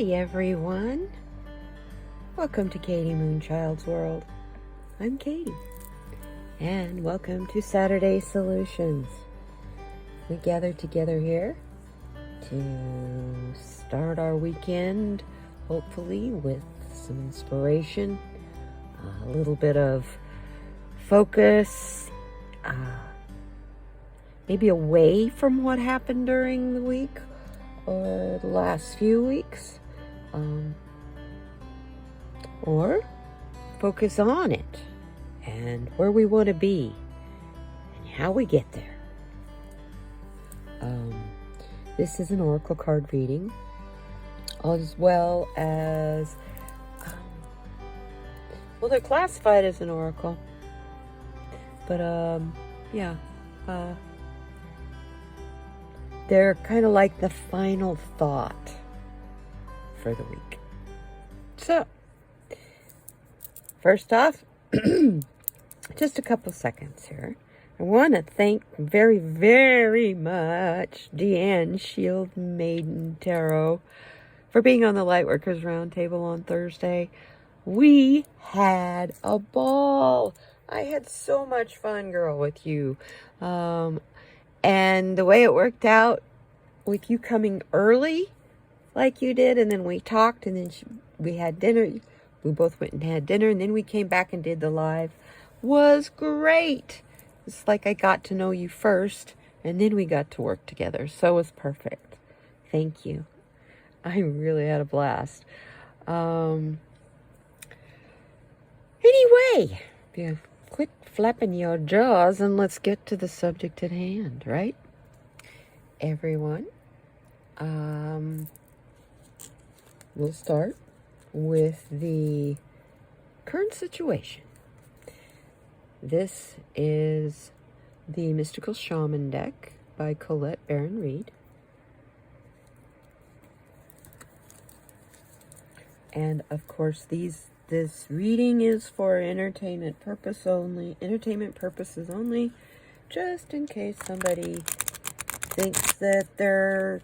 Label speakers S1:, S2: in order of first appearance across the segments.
S1: Hi everyone, welcome to kdmoonchild's world. I'm Katie, and welcome to Saturday Solutions. We gather together here to start our weekend, hopefully with some inspiration, a little bit of focus, maybe away from what happened during the week or the last few weeks, or focus on it and where we want to be and how we get there. This is an oracle card reading, as well as, well, they're classified as an oracle, but they're kind of like the final thought for the week. So, first off, just a couple seconds here. I want to thank very, very much Deanne Shield Maiden Tarot for being on the Lightworkers Roundtable on Thursday. We had a ball. I had so much fun, girl, with you. And the way it worked out with you coming early like you did, and then we talked, and then we had dinner. We both went and had dinner, and then we came back and did the live. Was great. It's like I got to know you first, and then we got to work together. So it was perfect. Thank you. I really had a blast. Anyway, yeah, quit flapping your jaws and let's get to the subject at hand, right? Everyone, we'll start with the current situation. This is the Mystical Shaman deck by Colette Baron Reed. And of course, this reading is for entertainment purposes only, just in case somebody thinks that they're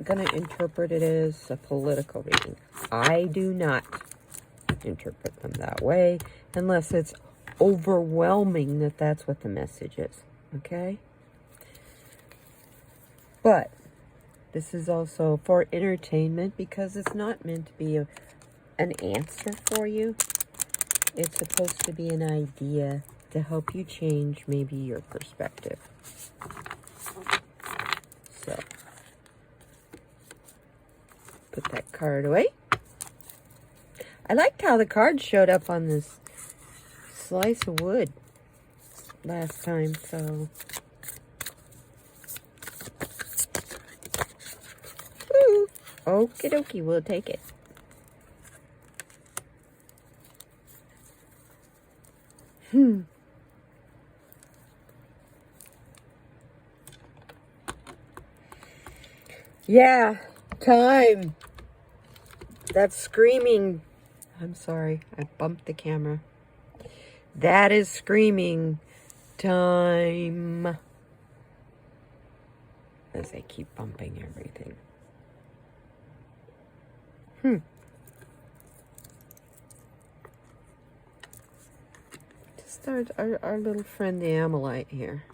S1: going to interpret it as a political reading. I do not interpret them that way, unless it's overwhelming that that's what the message is, okay? But this is also for entertainment, because it's not meant to be an answer for you. It's supposed to be an idea to help you change maybe your perspective. So, put that card away. I liked how the card showed up on this slice of wood last time, so okie dokie, we'll take it. Yeah, time. That's screaming. I'm sorry, I bumped the camera. That is screaming time. As I keep bumping everything. Just our little friend the Amalite here.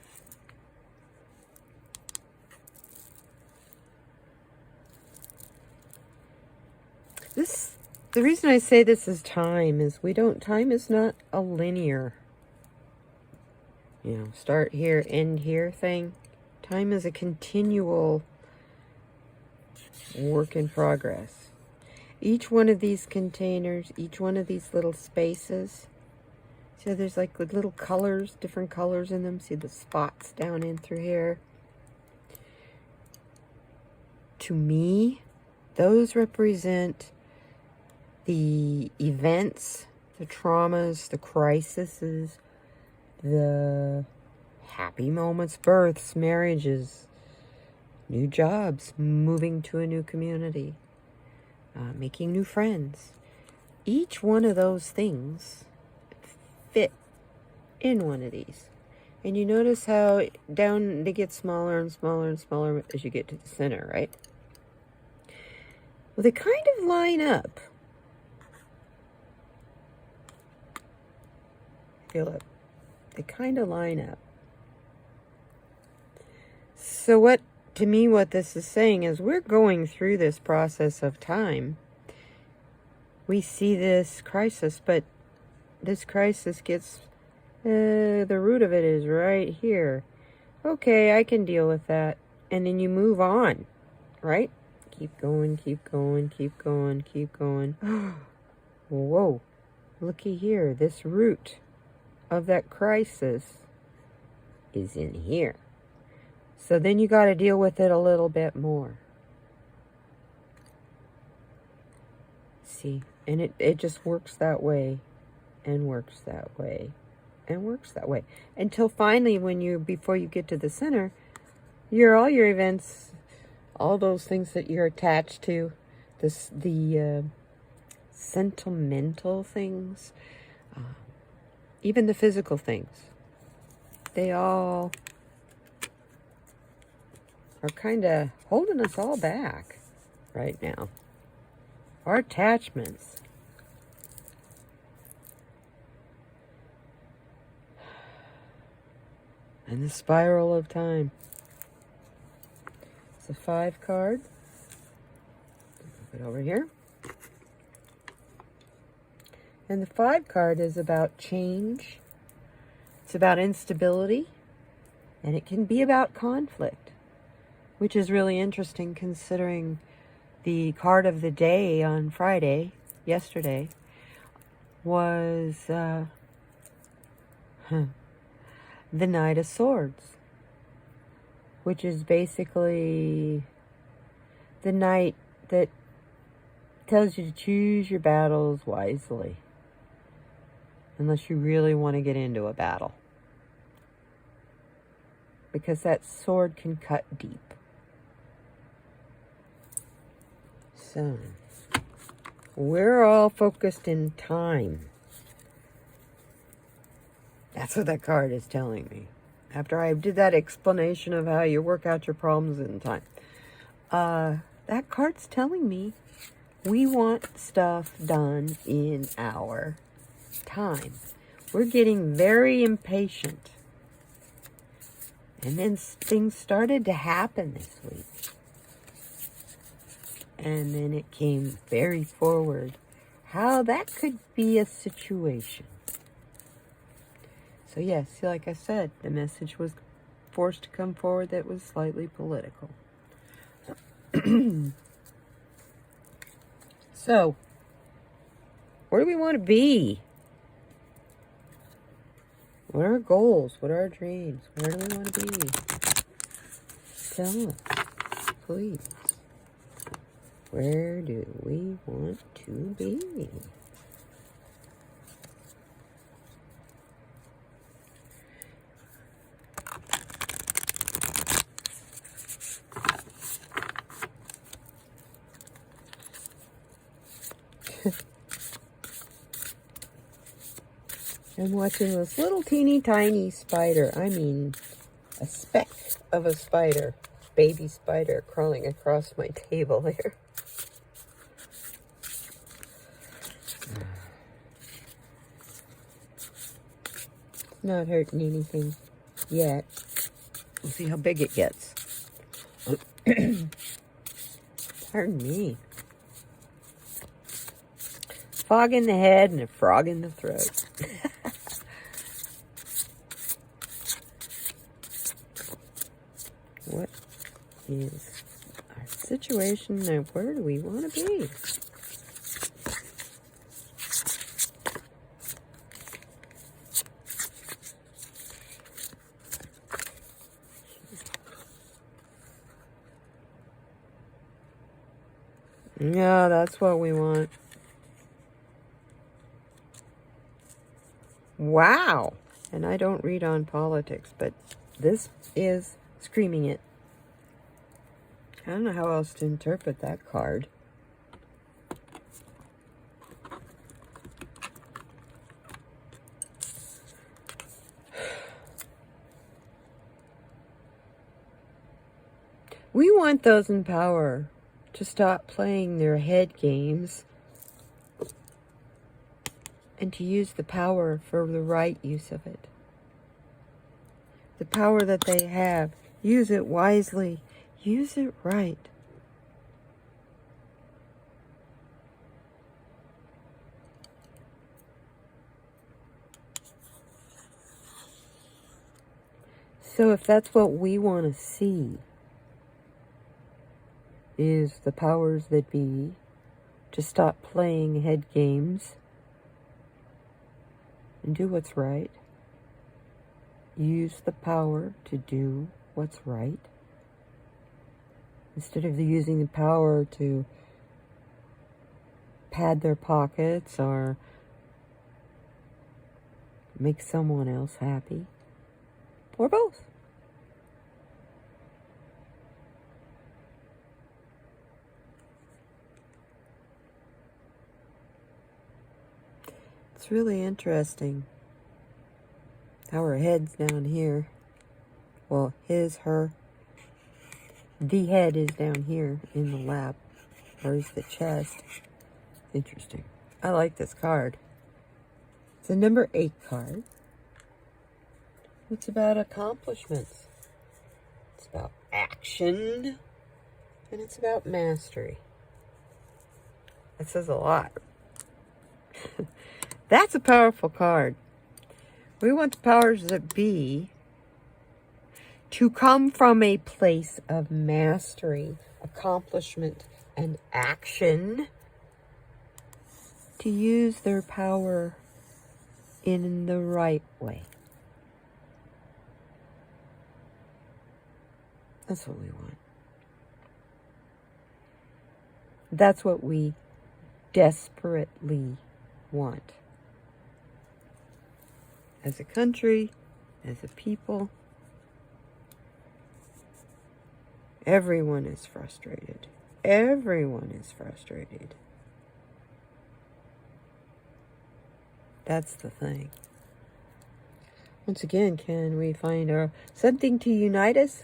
S1: The reason I say this is time is time is not a linear, start here, end here thing. Time is a continual work in progress. Each one of these containers, each one of these little spaces, so there's like little colors, different colors in them. See the spots down in through here? To me, those represent the events, the traumas, the crises, the happy moments, births, marriages, new jobs, moving to a new community, making new friends. Each one of those things fit in one of these. And you notice how they get smaller and smaller and smaller as you get to the center, right? Well, they kind of line up. Feel it. They kind of line up. So what, to me, what this is saying is we're going through this process of time. We see this crisis, but this crisis gets, the root of it is right here. Okay, I can deal with that. And then you move on, right? Keep going, keep going, keep going, keep going. Whoa, looky here. This root of that crisis is in here. So then you got to deal with it a little bit more. See, and it just works that way and works that way and works that way until finally before you get to the center, all your events, all those things that you're attached to, the sentimental things, even the physical things, they all are kind of holding us all back right now. Our attachments. And the spiral of time. It's a 5 card. Put it over here. And the 5 card is about change. It's about instability. And it can be about conflict, which is really interesting considering the card of the day on Friday, yesterday, was the Knight of Swords, which is basically the knight that tells you to choose your battles wisely, unless you really want to get into a battle, because that sword can cut deep. So, we're all focused in time. That's what that card is telling me. After I did that explanation of how you work out your problems in time, that card's telling me we want stuff done in our time. We're getting very impatient. And then things started to happen this week. And then it came very forward how that could be a situation. So yes, like I said, the message was forced to come forward that was slightly political. So, where do we want to be? What are our goals? What are our dreams? Where do we want to be? Tell us, please. Where do we want to be? I'm watching this little teeny tiny spider. I mean, a speck of a spider. Baby spider crawling across my table there. Not hurting anything yet. We'll see how big it gets. Pardon me. Fog in the head and a frog in the throat. What is our situation now? Where do we want to be? Yeah, that's what we want. Wow. And I don't read on politics, but this is screaming it. I don't know how else to interpret that card. We want those in power to stop playing their head games and to use the power for the right use of it. The power that they have, use it wisely, use it right. So if that's what we want to see, is the powers that be to stop playing head games and do what's right. Use the power to do what's right. Instead of using the power to pad their pockets or make someone else happy. Or both. It's really interesting how her head's down here. Well, his, her. The head is down here in the lap. Where's the chest? Interesting. I like this card. It's a number 8 card. It's about accomplishments. It's about action. And it's about mastery. It says a lot. That's a powerful card. We want the powers that be to come from a place of mastery, accomplishment, and action to use their power in the right way. That's what we want. That's what we desperately want. As a country, as a people, everyone is frustrated. Everyone is frustrated. That's the thing. Once again, can we find something to unite us?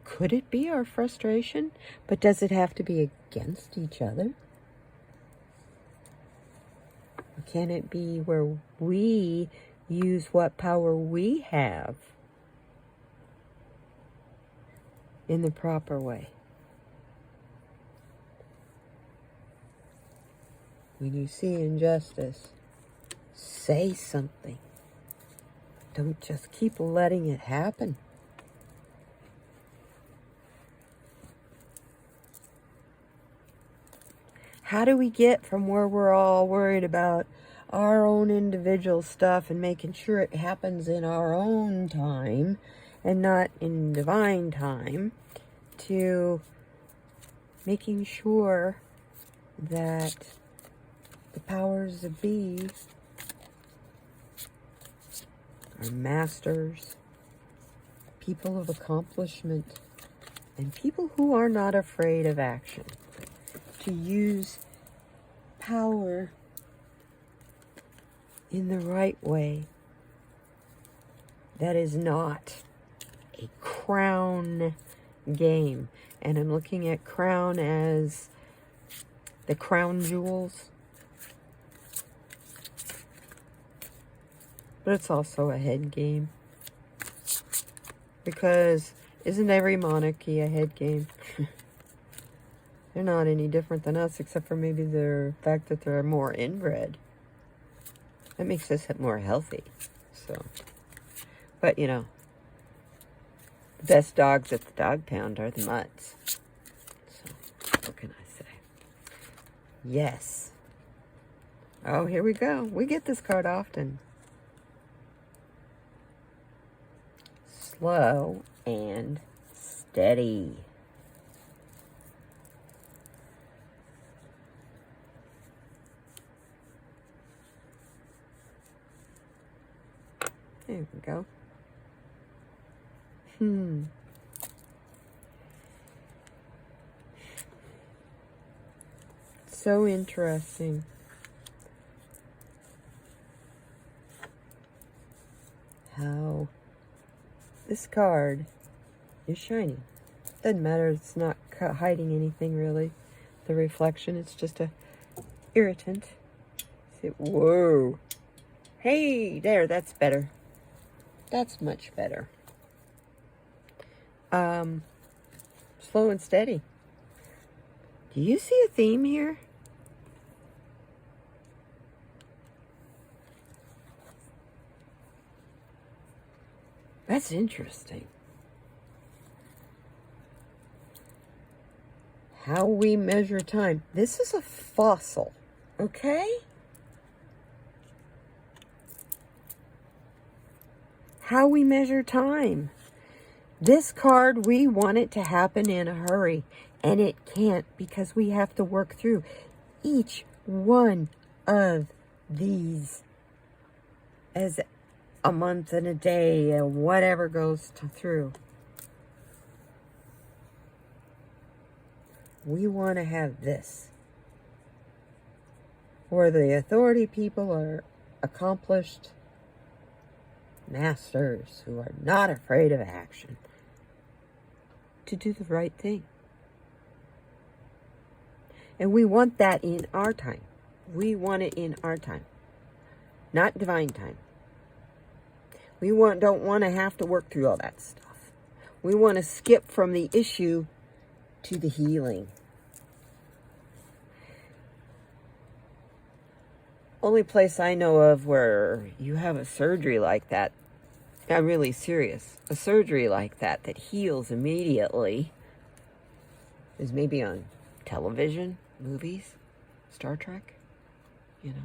S1: Could it be our frustration? But does it have to be against each other? Or can it be where we use what power we have in the proper way? When you see injustice, say something. Don't just keep letting it happen. How do we get from where we're all worried about our own individual stuff and making sure it happens in our own time and not in divine time, to making sure that the powers that be are masters, people of accomplishment, and people who are not afraid of action, to use power in the right way that is not a crown game. And I'm looking at crown as the crown jewels, but it's also a head game, because isn't every monarchy a head game? They're not any different than us, except for maybe the fact that they're more inbred. That makes us more healthy. So, but you know, the best dogs at the dog pound are the mutts. So, what can I say? Yes. Oh, here we go. We get this card often. Slow and steady. There we go. So interesting. How this card is shiny. Doesn't matter, it's not hiding anything really. the reflection. It's just a irritant. See, whoa. Hey, there, that's better. That's much better. Slow and steady. Do you see a theme here? That's interesting. How we measure time. This is a fossil, okay? How we measure time. This card, we want it to happen in a hurry, and it can't because we have to work through each one of these as a month and a day and whatever goes through. We want to have this, where the authority people are accomplished masters who are not afraid of action to do the right thing. And we want that in our time. We want it in our time, not divine time. We don't want to have to work through all that stuff. We want to skip from the issue to the healing. Only place I know of where you have a surgery like that, I'm really serious, a surgery like that that heals immediately is maybe on television, movies, Star Trek, you know.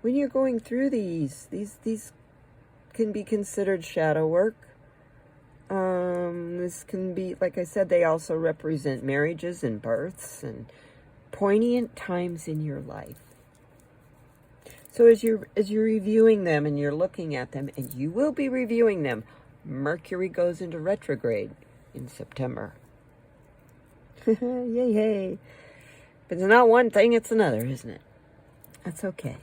S1: When you're going through these can be considered shadow work. This can be, like I said, they also represent marriages and births and poignant times in your life. So as you're reviewing them and you're looking at them, and you will be reviewing them, Mercury goes into retrograde in September. Yay, yay. But it's not one thing, it's another, isn't it? That's okay.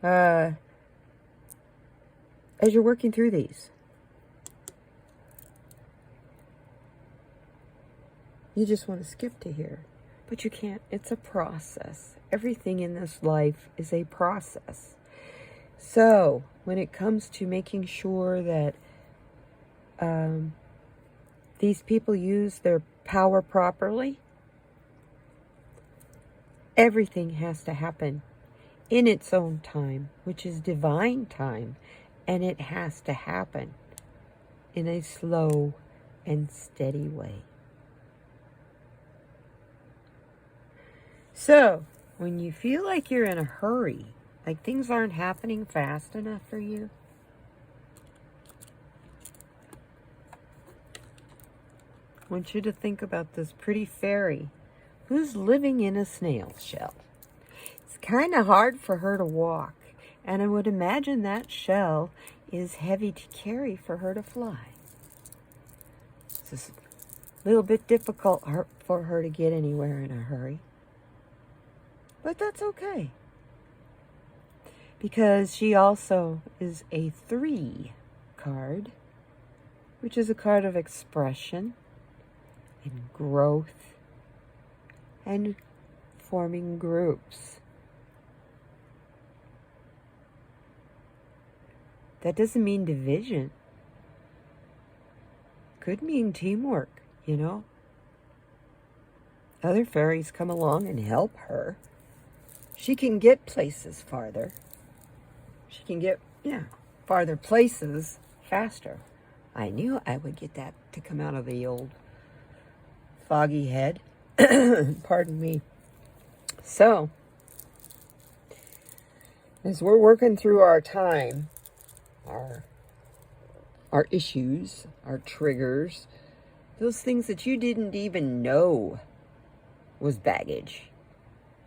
S1: As you're working through these, you just want to skip to here, but you can't. It's a process. Everything in this life is a process. So when it comes to making sure that these people use their power properly, everything has to happen in its own time, which is divine time, and it has to happen in a slow and steady way. So, when you feel like you're in a hurry, like things aren't happening fast enough for you, I want you to think about this pretty fairy who's living in a snail shell. It's kind of hard for her to walk, and I would imagine that shell is heavy to carry for her to fly. It's just a little bit difficult for her to get anywhere in a hurry. But that's okay, because she also is a 3 card, which is a card of expression and growth and forming groups. That doesn't mean division. Could mean teamwork, you know. Other fairies come along and help her. She can get places farther. She can get, farther places faster. I knew I would get that to come out of the old foggy head. Pardon me. So, as we're working through our time, our issues, our triggers, those things that you didn't even know was baggage,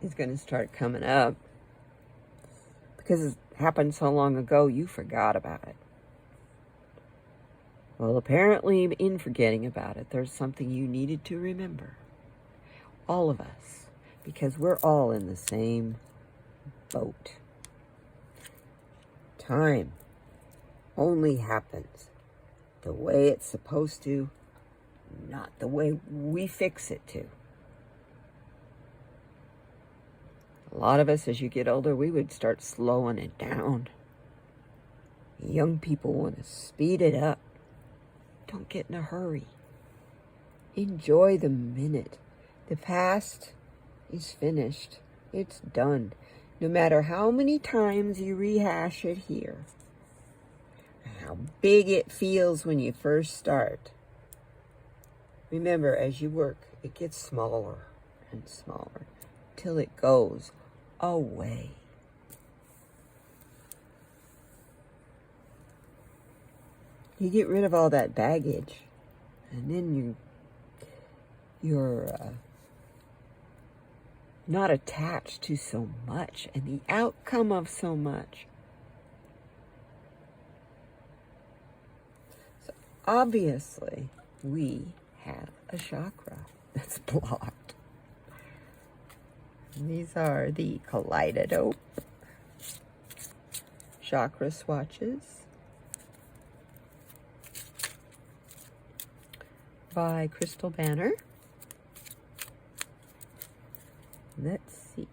S1: is going to start coming up because it happened so long ago you forgot about it. Well, apparently in forgetting about it, there's something you needed to remember. All of us, because we're all in the same boat. Time only happens the way it's supposed to not the way we fix it to. A lot of us, as you get older, we would start slowing it down. Young people want to speed it up. Don't get in a hurry. Enjoy the minute. The past is finished. It's done. No matter how many times you rehash it here, how big it feels when you first start. Remember, as you work, it gets smaller and smaller till it goes away. You get rid of all that baggage, and then you're not attached to so much and the outcome of so much. So obviously, we have a chakra that's blocked. And these are the Kaleidodope chakra swatches by Crystal Banner. Let's see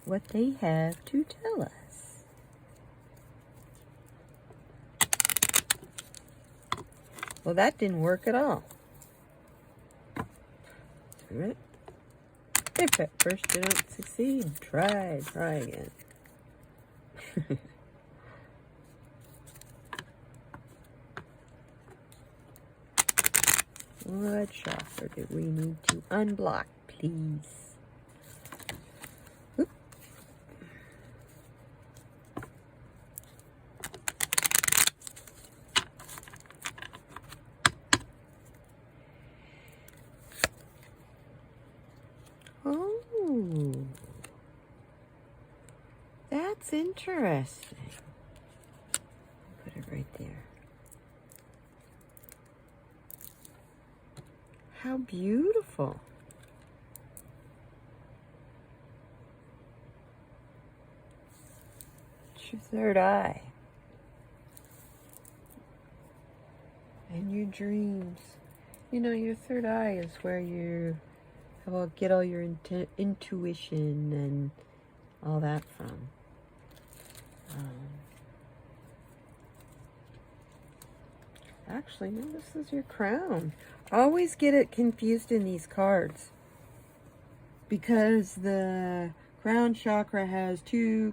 S1: what they have to tell us. Well, that didn't work at all. If at first you don't succeed, try again. What chakra do we need to unblock, please? Oop. Oh, that's interesting. Put it right there. How beautiful. It's your third eye. And your dreams. You know, your third eye is where you get all your intuition and all that from. Actually, no, this is your crown. I always get it confused in these cards because the crown chakra has two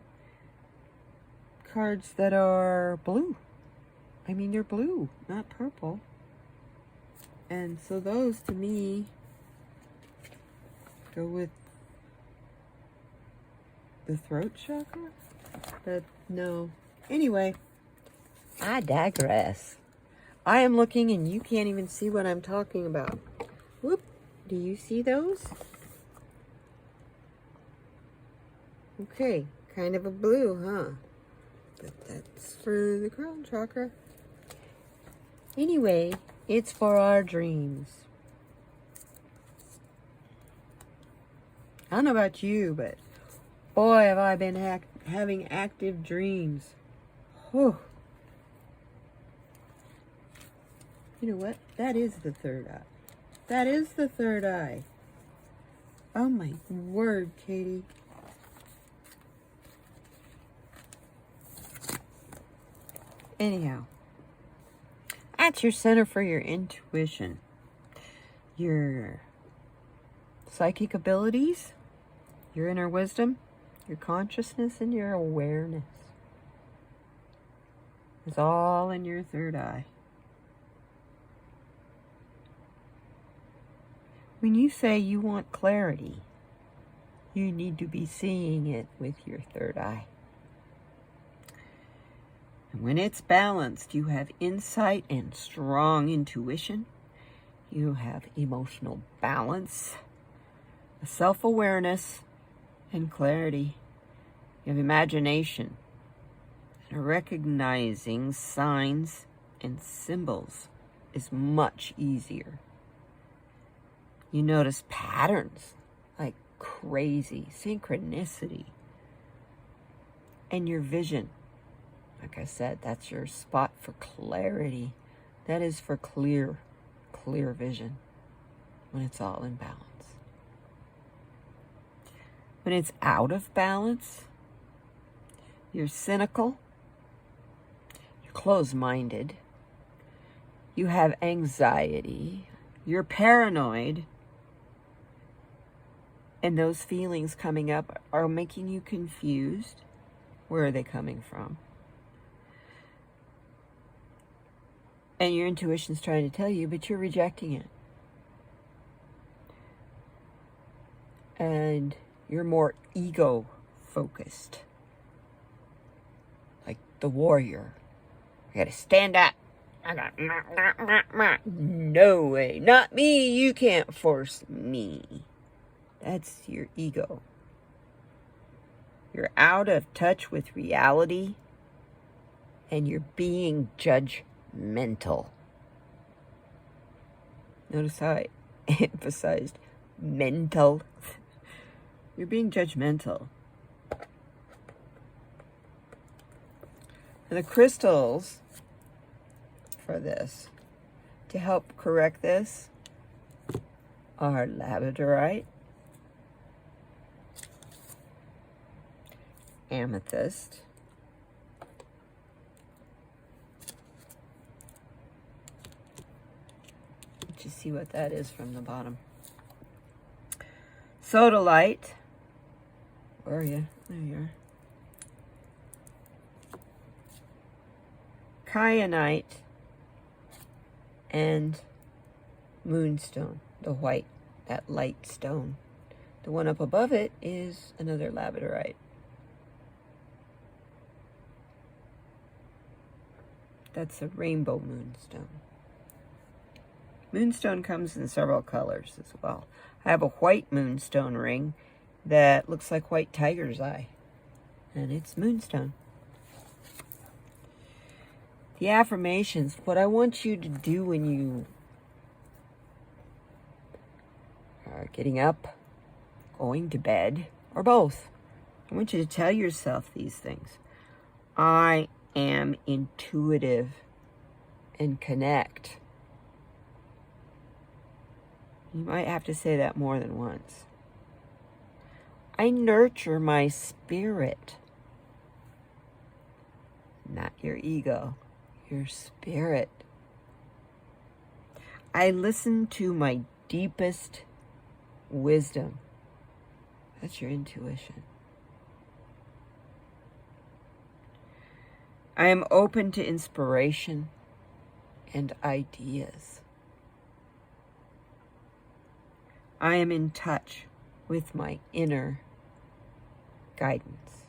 S1: cards that are blue. I mean, they're blue, not purple. And so those, to me, go with the throat chakra. But no. Anyway, I digress. I am looking and you can't even see what I'm talking about. Whoop. Do you see those? Okay. Kind of a blue, huh? But that's for the crown chakra. Anyway, it's for our dreams. I don't know about you, but boy, have I been having active dreams. Whew. You know what? That is the third eye. That is the third eye. Oh my word, Katie. Anyhow, that's your center for your intuition, your psychic abilities, your inner wisdom, your consciousness, and your awareness. It's all in your third eye. When you say you want clarity, you need to be seeing it with your third eye. And when it's balanced, you have insight and strong intuition. You have emotional balance, self-awareness, and clarity. You have imagination, and recognizing signs and symbols is much easier. You notice patterns like crazy, synchronicity. And your vision, like I said, that's your spot for clarity. That is for clear vision when it's all in balance. When it's out of balance, you're cynical, you're closed-minded, you have anxiety, you're paranoid, and those feelings coming up are making you confused. Where are they coming from? And your intuition's trying to tell you, but you're rejecting it. And you're more ego-focused. Like the warrior. I gotta stand up. I got no way. Not me. You can't force me. That's your ego. You're out of touch with reality. And you're being judgmental. Notice how I emphasized mental. You're being judgmental. And the crystals for this, to help correct this, are labradorite, amethyst, you see what that is from the bottom. Sodalite. Where are you? There you are. Kyanite and moonstone, the white, that light stone. The one up above it is another labradorite. That's a rainbow moonstone. Moonstone comes in several colors as well. I have a white moonstone ring that looks like white tiger's eye, and it's moonstone. The affirmations, what I want you to do when you are getting up, going to bed, or both, I want you to tell yourself these things. I am intuitive and connect. You might have to say that more than once. I nurture my spirit. Not your ego, your spirit. I listen to my deepest wisdom. That's your intuition. I am open to inspiration and ideas. I am in touch with my inner guidance.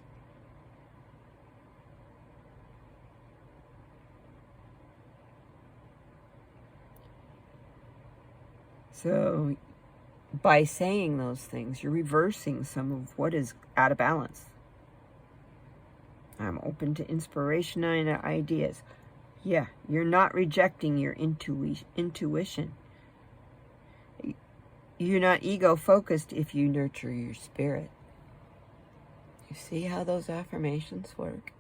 S1: So, by saying those things, you're reversing some of what is out of balance. I'm open to inspiration and ideas. Yeah, you're not rejecting your intuition. You're not ego-focused if you nurture your spirit. You see how those affirmations work?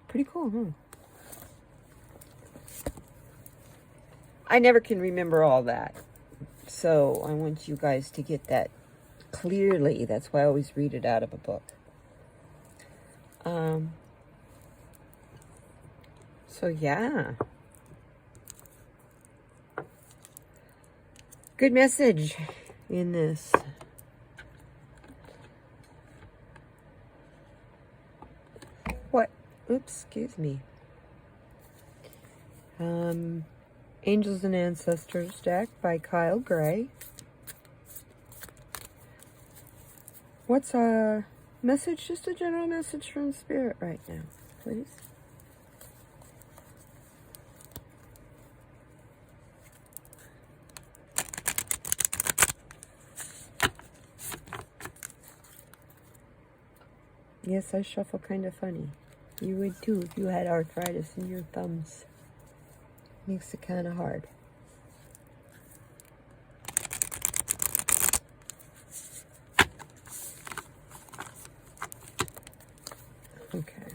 S1: Pretty cool, huh? I never can remember all that. So I want you guys to get that clearly. That's why I always read it out of a book. So yeah. Good message in this. What? Oops, excuse me. Angels and Ancestors deck by Kyle Gray. What's a message? Just a general message from Spirit right now, please. Yes, I shuffle kind of funny. You would too if you had arthritis in your thumbs. Makes it kind of hard. Okay.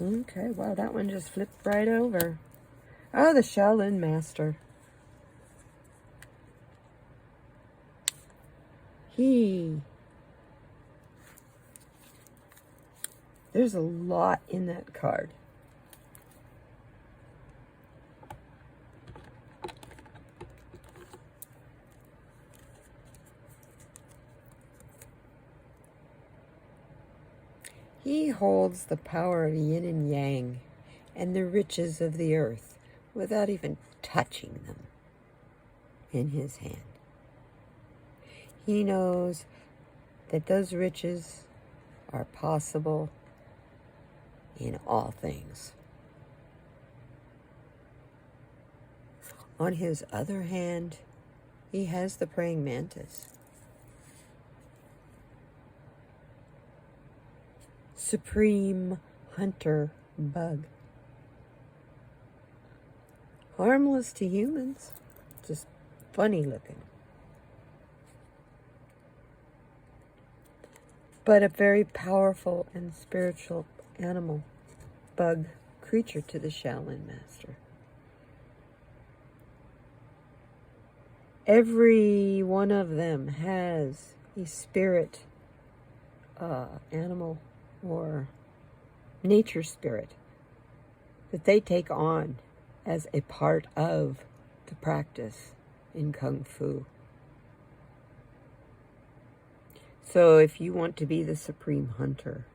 S1: Okay, wow, that one just flipped right over. Oh, the Shaolin Master. There's a lot in that card. He holds the power of yin and yang and the riches of the earth without even touching them in his hand. He knows that those riches are possible in all things. On his other hand, he has the praying mantis. Supreme hunter bug. Harmless to humans, just funny looking. But a very powerful and spiritual animal, bug, creature to the Shaolin Master. Every one of them has a spirit, animal, or nature spirit that they take on as a part of the practice in Kung Fu. So if you want to be the supreme hunter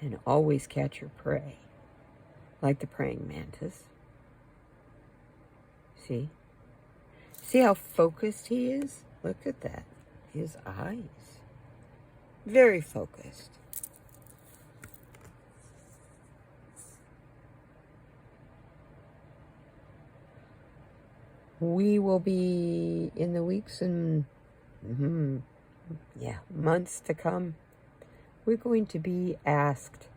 S1: and always catch your prey, like the praying mantis, see how focused he is? Look at that. His eyes. Very focused. We will be in the weeks and months to come, we're going to be asked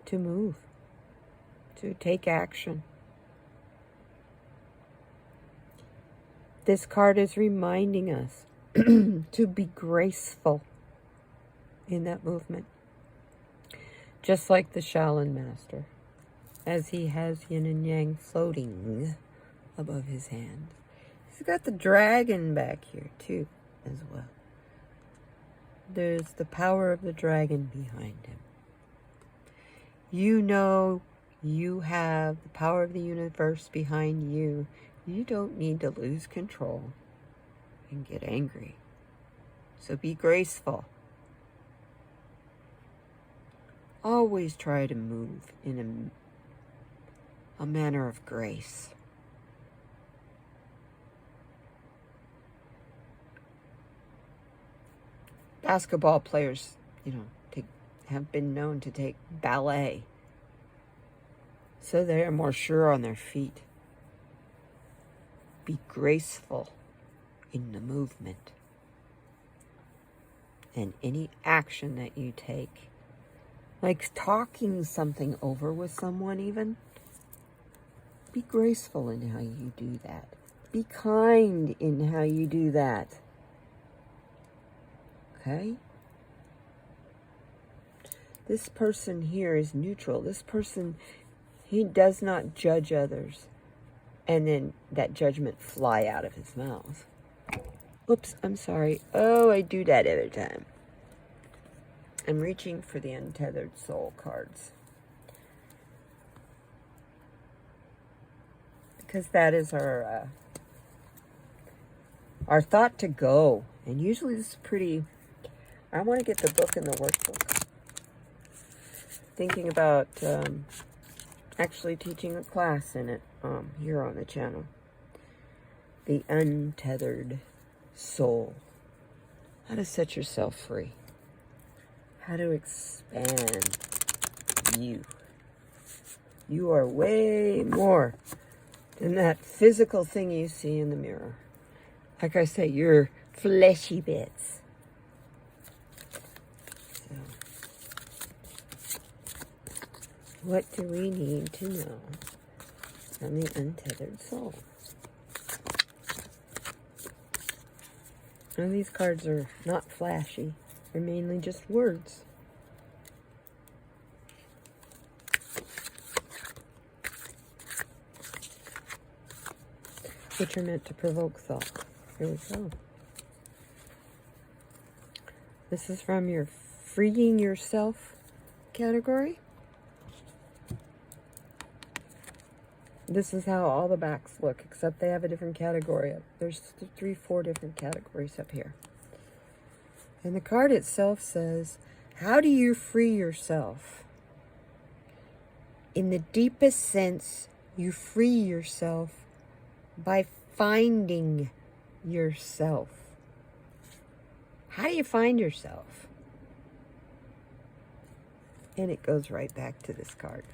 S1: to move, to take action. This card is reminding us to be graceful in that movement. Just like the Shaolin Master, as he has yin and yang floating above his hand. He's got the dragon back here too, as well. There's the power of the dragon behind him. You know you have the power of the universe behind you. You don't need to lose control and get angry. So be graceful. Always try to move in a manner of grace. Basketball players, have been known to take ballet, so they are more sure on their feet. Be graceful in the movement and any action that you take, like talking something over with someone even. Be graceful in how you do that. Be kind in how you do that. Okay? This person here is neutral. This person, he does not judge others and then that judgment fly out of his mouth. Oops, I'm sorry. Oh, I do that every time. I'm reaching for the untethered soul cards, because that is our thought to go. And usually this is pretty, I want to get the book and the workbook. Thinking about actually teaching a class in it here on the channel. The untethered soul. How to set yourself free. How to expand you. You are way more than that physical thing you see in the mirror. Like I say, you're fleshy bits. What do we need to know on the untethered soul? Now, these cards are not flashy. They're mainly just words. which are meant to provoke thought. Here we go. This is from your freeing yourself category. This is how all the backs look, except they have a different category. There's 4 different categories up here. And the card itself says, how do you free yourself? In the deepest sense, you free yourself by finding yourself. How do you find yourself? And it goes right back to this card.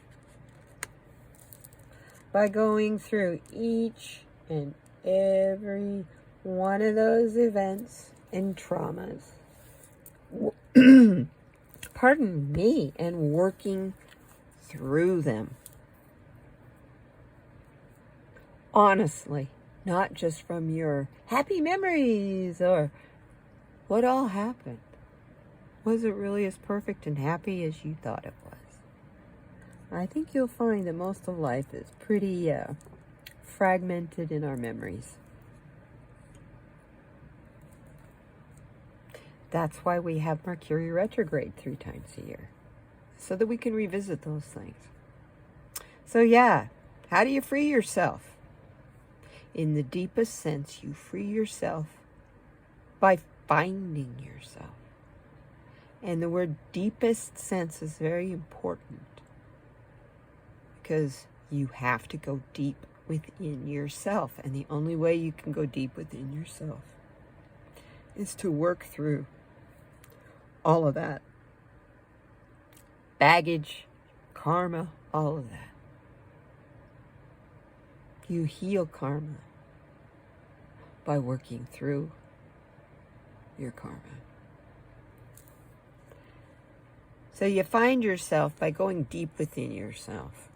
S1: By going through each and every one of those events and traumas, pardon me, and working through them. Honestly, not just from your happy memories or what all happened. Was it really as perfect and happy as you thought it was? I think you'll find that most of life is pretty fragmented in our memories. That's why we have Mercury retrograde 3 times a year, so that we can revisit those things. So yeah, how do you free yourself? In the deepest sense, you free yourself by finding yourself. And the word deepest sense is very important, because you have to go deep within yourself. And the only way you can go deep within yourself is to work through all of that baggage, karma, all of that. You heal karma by working through your karma. So you find yourself by going deep within yourself.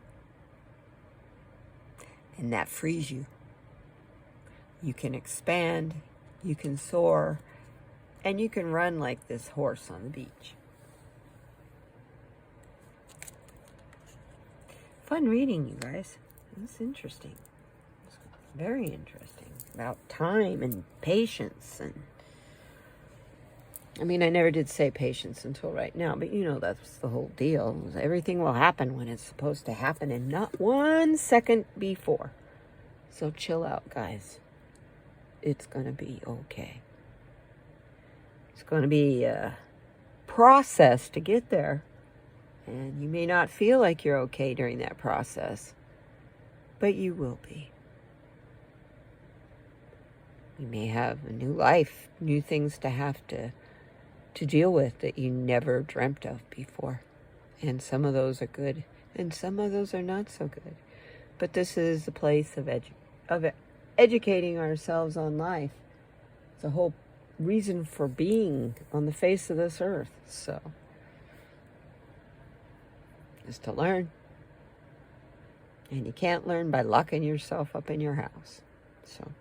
S1: And that frees you. You can expand, you can soar, and you can run like this horse on the beach. Fun reading, you guys. It's interesting. It's very interesting. About time and patience. And I mean, I never did say patience until right now, but you know that's the whole deal. Everything will happen when it's supposed to happen and not 1 second before. So chill out, guys. It's going to be okay. It's going to be a process to get there. And you may not feel like you're okay during that process, but you will be. You may have a new life, new things to have to deal with that you never dreamt of before. And some of those are good, and some of those are not so good. But this is a place of educating ourselves on life. It's a whole reason for being on the face of this earth. So, is to learn. And you can't learn by locking yourself up in your house. So,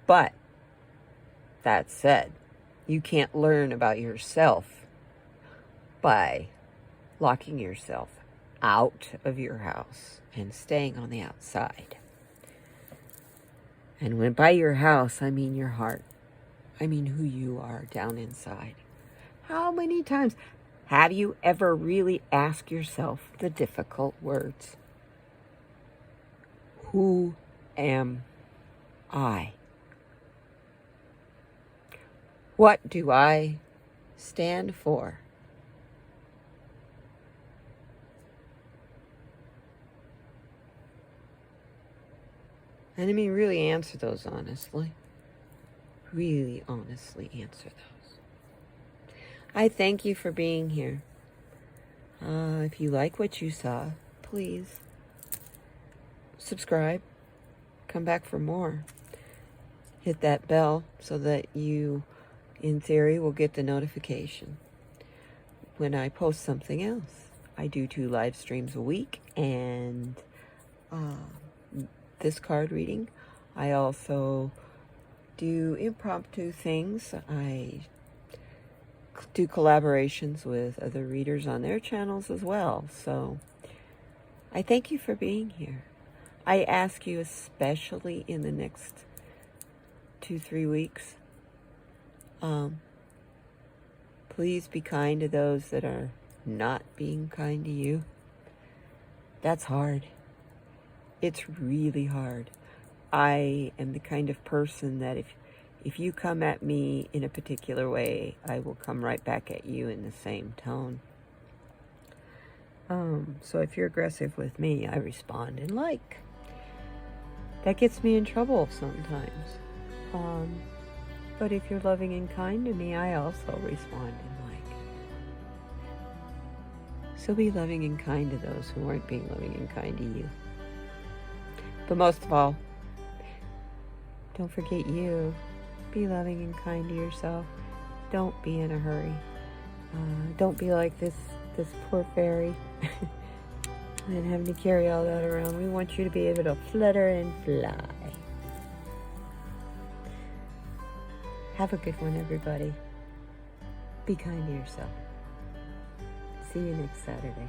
S1: but that said, you can't learn about yourself by locking yourself out of your house and staying on the outside. And when by your house, I mean your heart. I mean who you are down inside. How many times have you ever really asked yourself the difficult words? Who am I? What do I stand for? And I mean, really answer those honestly. Really honestly answer those. I thank you for being here. If you like what you saw, please subscribe. Come back for more. Hit that bell so that you, in theory, will get the notification when I post something else. I do 2 live streams a week, and this card reading. I also do impromptu things. I do collaborations with other readers on their channels as well. So I thank you for being here. I ask you, especially in the next 2-3 weeks, please be kind to those that are not being kind to you. That's hard. It's really hard. I am the kind of person that if you come at me in a particular way, I will come right back at you in the same tone. So if you're aggressive with me, I respond in like. That gets me in trouble sometimes. But if you're loving and kind to me, I also respond in like. So be loving and kind to those who aren't being loving and kind to you. But most of all, don't forget you. Be loving and kind to yourself. Don't be in a hurry. Don't be like this poor fairy and having to carry all that around. We want you to be able to flutter and fly. Have a good one, everybody. Be kind to yourself. See you next Saturday.